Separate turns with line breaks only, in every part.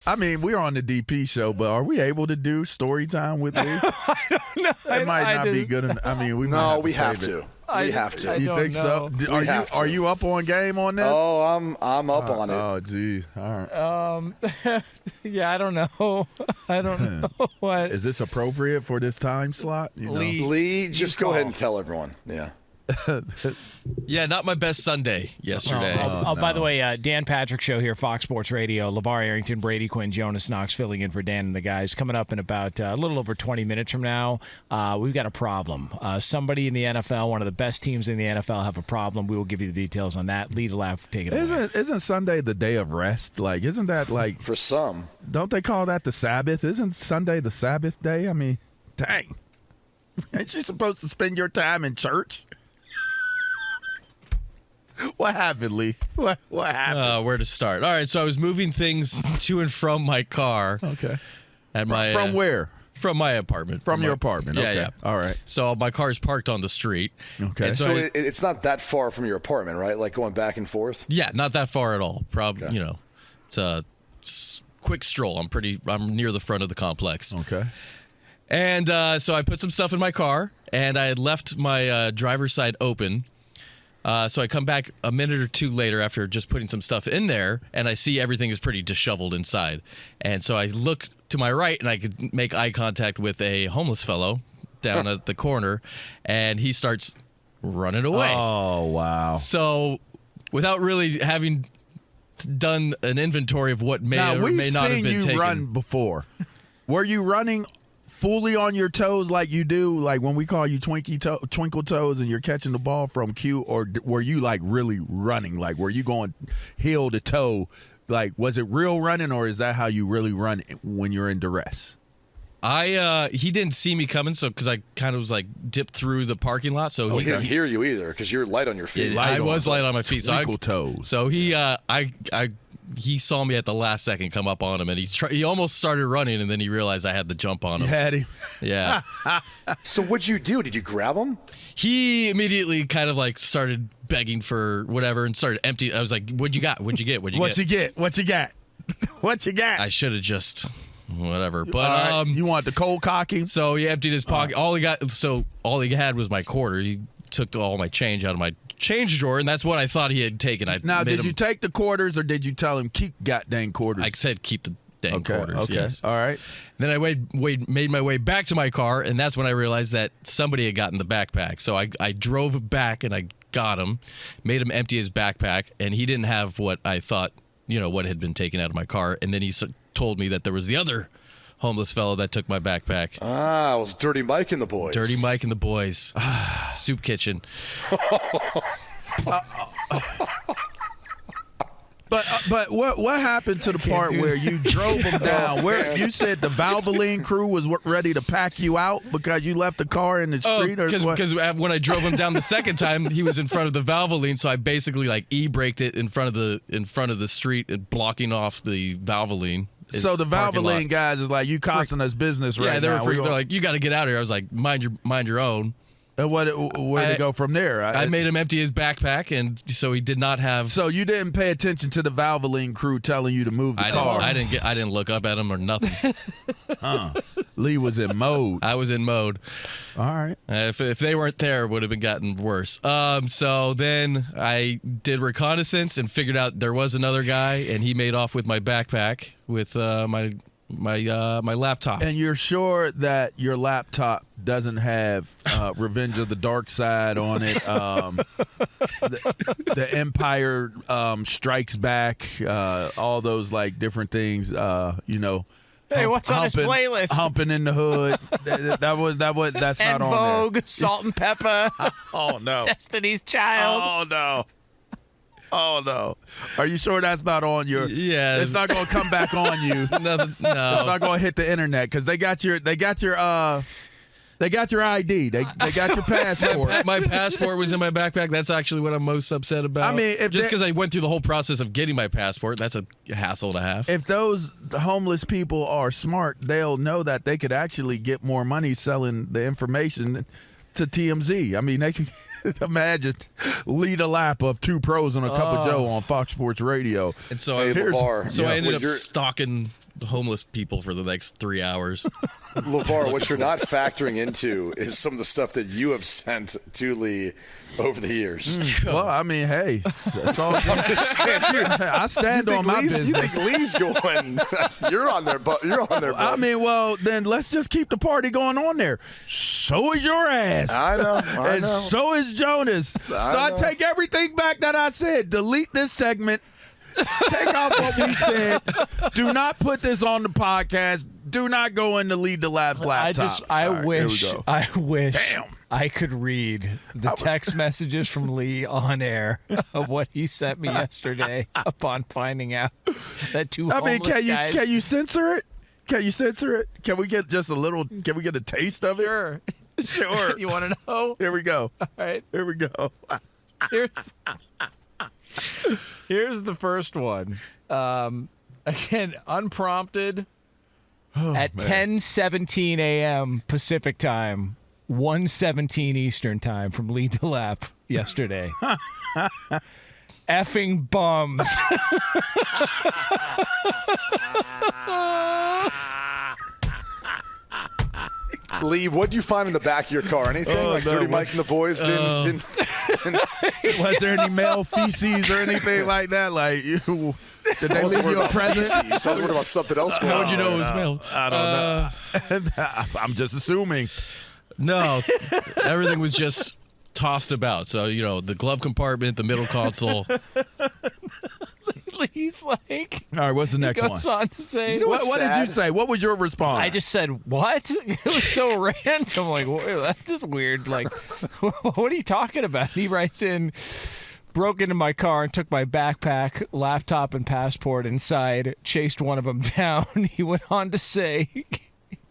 I mean, we're on the DP show, but are we able to do story time with Lee?
I don't know.
It might not be good enough. I mean, we have to.
We have to.
You think so? Are you up on game on this?
Oh, I'm up on it.
Oh, gee. All right.
Yeah, I don't know. I don't know what.
Is this appropriate for this time slot?
Lee, just go ahead and tell everyone. Yeah.
Yeah, not my best Sunday yesterday.
By the way, Dan Patrick Show here, Fox Sports Radio. LaVar Arrington, Brady Quinn, Jonas, Knox filling in for Dan and the guys. Coming up in about a little over 20 minutes from now, we've got a problem. Somebody in the NFL, one of the best teams in the NFL, have a problem. We will give you the details on that. Lead a laugh, take it away.
Isn't Sunday the day of rest? Like, isn't that like...
For some.
Don't they call that the Sabbath? Isn't Sunday the Sabbath day? I mean, dang. Ain't you supposed to spend your time in church? What happened, Lee? What happened?
Where to start? All right, so I was moving things to and from my car.
Okay.
From
where?
From my apartment.
From your apartment.
Yeah,
okay.
yeah.
All right.
So my car is parked on the street.
Okay.
And
So it's not that far from your apartment, right? Like going back and forth?
Yeah, not that far at all. Probably,
Okay.
It's a quick stroll. I'm near the front of the complex.
Okay.
And so I put some stuff in my car, and I had left my driver's side open. So I come back a minute or two later after just putting some stuff in there, and I see everything is pretty disheveled inside. And so I look to my right, and I could make eye contact with a homeless fellow down at the corner, and he starts running away.
Oh, wow.
So without really having done an inventory of what may or may not have been taken.
Now, we've seen you run before. Were you running fully on your toes like you do, like when we call you twinkle toes and you're catching the ball from Q, or were you like really running? Like, were you going heel to toe? Like, was it real running, or is that how you really run when you're in duress?
He didn't see me coming, so because I kind of was like dipped through the parking lot, so
he didn't hear you either because you're light on your feet.
I was light on my feet, so
twinkle toes.
So he saw me at the last second come up on him, and he almost started running, and then he realized I had the jump on him.
You had him.
Yeah.
So what'd you do? Did you grab him?
He immediately kind of like started begging for whatever and started empty. I was like, "What'd you got? What'd you get? What'd you get?
What you got? What you got?"
I should have just whatever. But
right. You want the cold cocking?
So he emptied his pocket. All he had was my quarter. He took all my change out of my change drawer, and that's what I thought he had taken.
Did you take the quarters, or did you tell him keep goddamn quarters?
I said keep the dang quarters.
Okay.
Yes.
All right.
Then I made my way back to my car, and that's when I realized that somebody had gotten the backpack. So I drove back, and I got him, made him empty his backpack, and he didn't have what I thought, what had been taken out of my car. And then he told me that there was the other homeless fellow that took my backpack.
It was Dirty Mike and the boys.
Dirty Mike and the boys. Soup kitchen.
But what happened to the part where you drove them down? Where you said the Valvoline crew was ready to pack you out because you left the car in the street?
Because when I drove him down the second time, he was in front of the Valvoline, so I basically like e-braked it in front of the street, and blocking off the Valvoline.
So the Valvoline guys is like, you costing us business right now.
Yeah, they were freaking. They're like, you got to get out of here. I was like, mind your own.
And where did it go from there?
I made him empty his backpack, and so he did not have.
So you didn't pay attention to the Valvoline crew telling you to move the car.
I didn't look up at him or nothing.
Lee was in mode.
I was in mode.
All right.
If they weren't there, it would have gotten worse. So then I did reconnaissance and figured out there was another guy, and he made off with my backpack with my laptop.
And you're sure that your laptop doesn't have Revenge of the Dark Side on it? The Empire Strikes Back, all those like different things.
Hey, what's on his playlist?
Humping in the Hood. That's
and
not on
Vogue,
there.
Salt and Pepper.
Oh no,
Destiny's Child.
Oh no. Oh no! Are you sure that's not on your?
Yeah,
it's not going to come back on you.
No,
it's not going to hit the internet because they got your ID. They got your passport.
My passport was in my backpack. That's actually what I'm most upset about.
I mean,
just because I went through the whole process of getting my passport, that's a hassle and a half.
If those homeless people are smart, they'll know that they could actually get more money selling the information to TMZ. I mean, they can imagine lead a lap of Two Pros and a Cup of Joe on Fox Sports Radio.
And so I ended up stalking homeless people for the next 3 hours.
LaVar, what you're not factoring into is some of the stuff that you have sent to Lee over the years.
Well, I mean, hey, that's all.
I'm just saying,
I stand on my business.
You think Lee's going? You're on there, but you're on there.
I mean, well, then let's just keep the party going on there. So is your ass.
I know.
And so is Jonas. I take everything back that I said. Delete this segment. Take off what we said. Do not put this on the podcast. Do not go into DeLapp's laptop.
I wish
Damn.
I could read the text messages from Lee on air of what he sent me yesterday upon finding out that two homeless guys.
Can you censor it? Can you censor it? Can we get just a little? Can we get a taste of it? Sure.
You want to know?
Here we go.
All right.
Here we go.
Here's the first one. Again, unprompted. At 10:17 a.m. Pacific time, 1:17 Eastern time from Lee DeLapp yesterday. Effing bums.
Lee, what'd you find in the back of your car? Anything like Dirty Mike and the boys didn't
Was there any male feces or anything like that? Like, did they leave you a present?
I was worried about something else.
How would you know it was male?
I don't know. I'm just assuming.
No, everything was just tossed about. So, the glove compartment, the middle console.
He's like,
all right, what's the next one?
Goes on to say,
what did you say? What was your response?
I just said, what? It was so random. Like, that's just weird. Like, what are you talking about? He writes in, broke into my car and took my backpack, laptop, and passport inside, chased one of them down. He went on to say,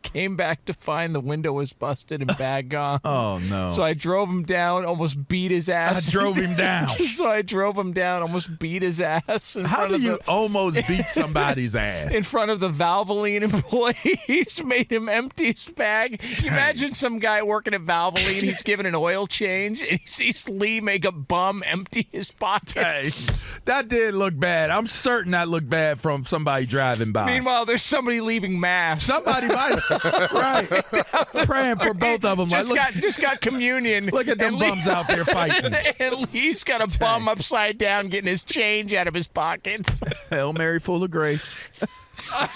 came back to find the window was busted and bag gone.
Oh, no.
So I drove him down, almost beat his ass.
I drove him down.
So I drove him down, almost beat his ass.
How do you almost beat somebody's ass?
In front of the Valvoline employees, made him empty his bag. Can you imagine some guy working at Valvoline, he's giving an oil change, and he sees Lee make a bum empty his pockets.
Hey, that did look bad. I'm certain that looked bad from somebody driving by.
Meanwhile, there's somebody leaving mass.
Somebody might right. Praying for both of them.
Just got communion.
Look at them bums out there fighting.
And Lee's got a bum upside down getting his change out of his pockets.
Hail Mary, full of grace.
I'm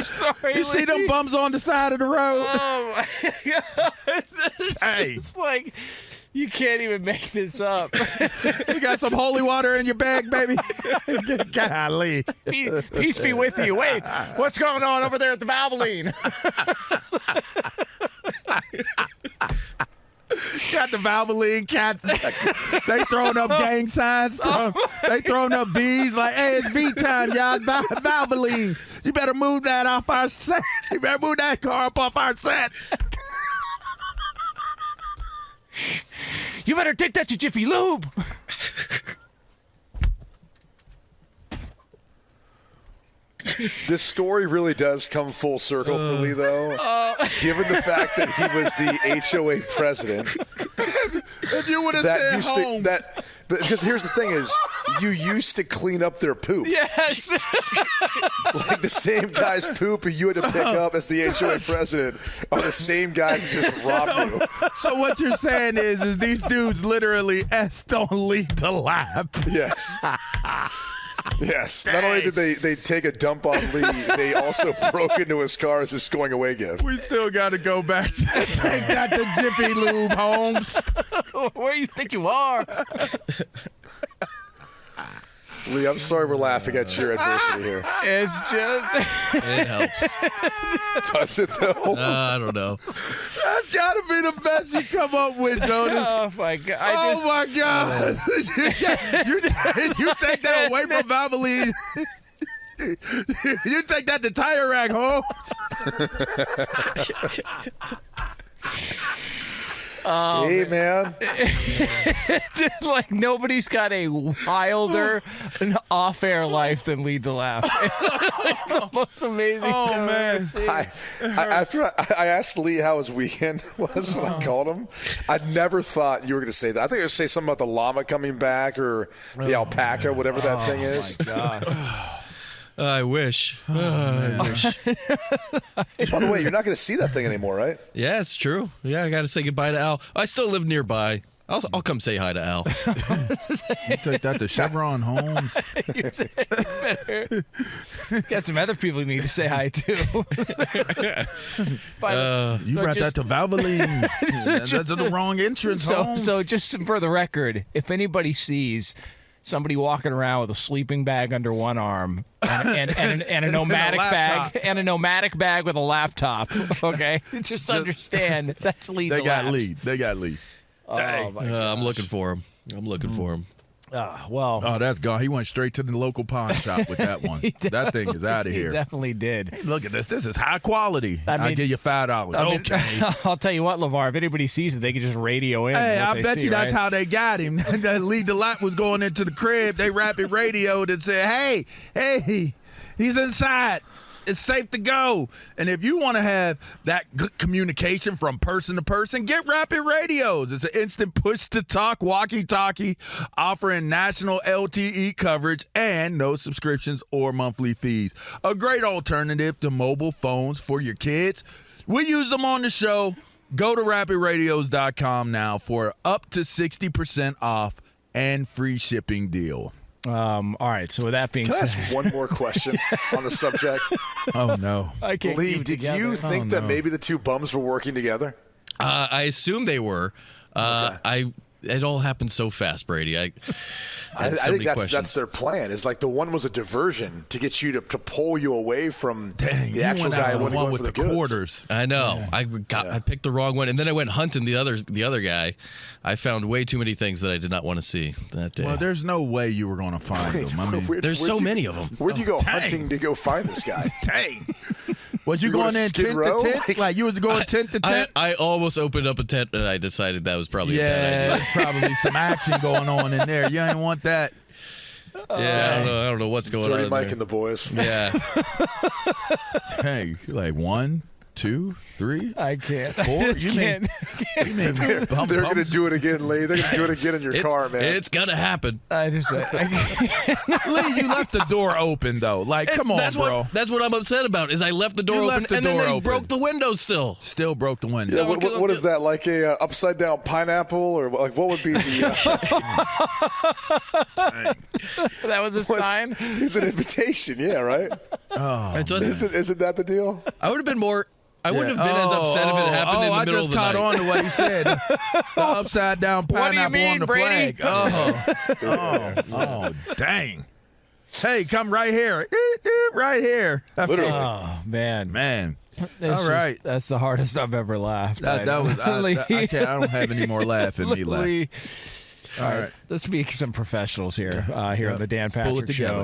sorry.
You see them bums on the side of the road?
Oh, my God. It's like, you can't even make this up.
You got some holy water in your bag, baby? Golly.
Peace be with you. Wait, what's going on over there at the Valvoline?
Got the Valvoline cats. They throwing up gang signs. They throwing up V's like, hey, it's V time, y'all. Valvoline. You better move that off our set. You better move that car up off our set.
You better take that to Jiffy Lube.
This story really does come full circle for Lee, though. Given the fact that he was the HOA president.
If you would have said Holmes.
Because here's the thing is, you used to clean up their poop.
Yes.
Like the same guy's poop who you had to pick up as the HOA president are the same guys that just robbed you.
So what you're saying is these dudes literally S don't lead to lap.
Yes. Yes. Not only did they take a dump on Lee, they also broke into his car as his going away gift.
We still got to go back to take that to Jiffy Lube, Holmes.
Where do you think you are?
Lee, I'm sorry we're laughing at your adversity here.
It's just...
It helps.
Does it, though?
I don't know.
That's got to be the best you come up with, Jonas.
Oh, my God.
My God. You take that away from Valvoline. You take that to Tire Rack, Holmes.
Hey, man.
Just like nobody's got a wilder off-air life than Lee DeLapp. It's the most amazing thing
man.
After I asked Lee how his weekend was when I called him, I never thought you were going to say that. I think I was going to say something about the llama coming back or the alpaca, whatever that thing is.
Oh, my God.
I wish. I wish.
By the way, you're not going to see that thing anymore, right?
Yeah, it's true. Yeah, I got to say goodbye to Al. I still live nearby. I'll come say hi to Al.
You take that to Chevron Homes.
Got some other people you need to say hi to.
You brought that to Valvoline. That's the wrong entrance.
So just for the record, if anybody sees somebody walking around with a sleeping bag under one arm and a pneumatic bag and a pneumatic bag with a laptop, okay, just understand that's Lee.
They got Lee. They got Lee.
Oh, my
I'm looking for him.
well.
Oh, that's gone. He went straight to the local pawn shop with that one. That thing is out of here.
He definitely did.
Hey, look at this. This is high quality. I'll give you $5. Okay.
I'll tell you what, LaVar, if anybody sees it, they can just radio in.
Hey,
what
I
they
bet
see,
you that's
right?
how they got him. Lee DeLapp was going into the crib. They rapid radioed and said, hey, he's inside. It's safe to go. And if you want to have that good communication from person to person, get Rapid Radios. It's an instant push-to-talk walkie-talkie offering national LTE coverage and no subscriptions or monthly fees. A great alternative to mobile phones for your kids. We use them on the show. Go to rapidradios.com now for up to 60% off and free shipping deal.
All right, so with that being
Can I
said.
ask one more question on the subject?
Oh, no.
I can't
Lee,
keep it
did
together.
you think that maybe the two bums were working together?
I assume they were. It all happened so fast, Brady. I
think that's their plan. Is like the one was a diversion to get you to pull you away from the actual guy
the
one
one
with
with
the
the
goods.
quarters.
I know. I picked the wrong one, and then I went hunting the other guy. I found way too many things that I did not want to see that day.
Well, there's no way you were going to find them. I mean,
There's so many of them.
Where'd you go
dang.
hunting to go find this guy?
dang. Was you
You
going
going
in
to Skid
10
Row?
to 10? Like you was going 10 to 10?
I almost opened up a tent, and I decided that was probably a bad
Yeah,
idea.
there's probably some action going on in there. You ain't want that.
Yeah, I don't know what's going
Dirty
on
Mike
there.
and the boys.
Yeah.
Hey, like 1, 2, 3,
I can't.
4. You mean
They're going to do it again, Lee. They're going to do it again in your car, man.
It's gonna happen.
I can't.
Lee, you left the door open though. Like, come on, bro.
That's what I'm upset about. Is I left the door
You
open,
left the
and then
door
they
open.
broke the window still.
Still broke the window.
Yeah, what is that? Like a upside down pineapple, or like what would be the?
That was a sign.
It's an invitation, yeah, right?
And so
Isn't that the deal?
I would have been more. I wouldn't have been as upset if it happened in the middle of the night.
I just caught on to what he said. The upside down
What do you
pineapple
mean,
on the
Brady?
flag. Oh, dang. Hey, come right here. Right here.
Literally.
Oh man.
All right.
That's the hardest I've ever laughed.
That was I can't. I don't have any more laugh in me left.
All right. Let's be some professionals here on the Dan
Pull it
Patrick
together.
Show.